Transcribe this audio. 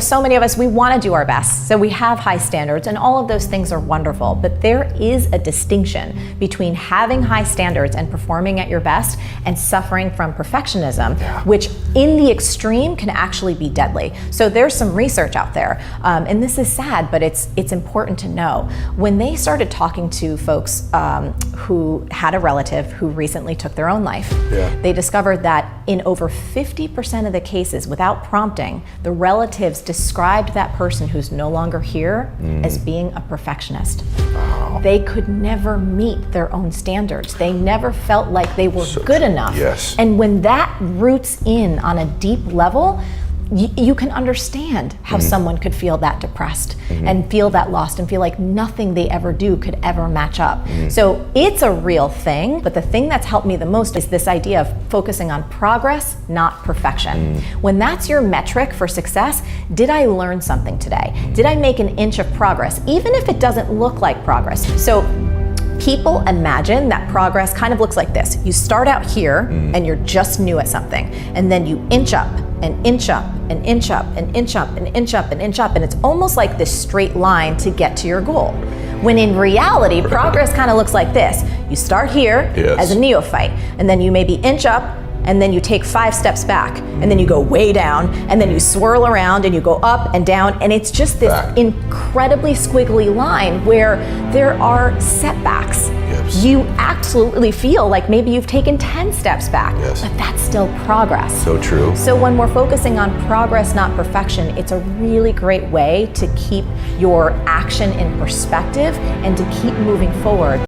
So many of us, we want to do our best. So we have high standards, and all of those things are wonderful. But there is a distinction between having high standards and performing at your best and suffering from perfectionism, which in the extreme can actually be deadly. So there's some research out there, and this is sad, but it's important to know. When they started talking to folks who had a relative who recently took their own life, they discovered that in over 50% of the cases, without prompting, the relatives described that person who's no longer here as being a perfectionist. Wow. They could never meet their own standards. They never felt like they were good enough. Yes. And when that roots in on a deep level, you can understand how someone could feel that depressed and feel that lost and feel like nothing they ever do could ever match up. So it's a real thing, but the thing that's helped me the most is this idea of focusing on progress, not perfection. When that's your metric for success, did I learn something today? Did I make an inch of progress, even if it doesn't look like progress? So people imagine that progress kind of looks like this. You start out here and you're just new at something, and then you inch up and inch up and inch up and inch up and inch up and inch up, and it's almost like this straight line to get to your goal. When in reality, progress kind of looks like this. You start here as a neophyte, and then you maybe inch up, and then you take 5 steps back, and then you go way down, and then you swirl around, and you go up and down, and it's just this incredibly squiggly line where there are setbacks. You absolutely feel like maybe you've taken 10 steps back, but that's still progress. So true. So when we're focusing on progress, not perfection, it's a really great way to keep your action in perspective and to keep moving forward.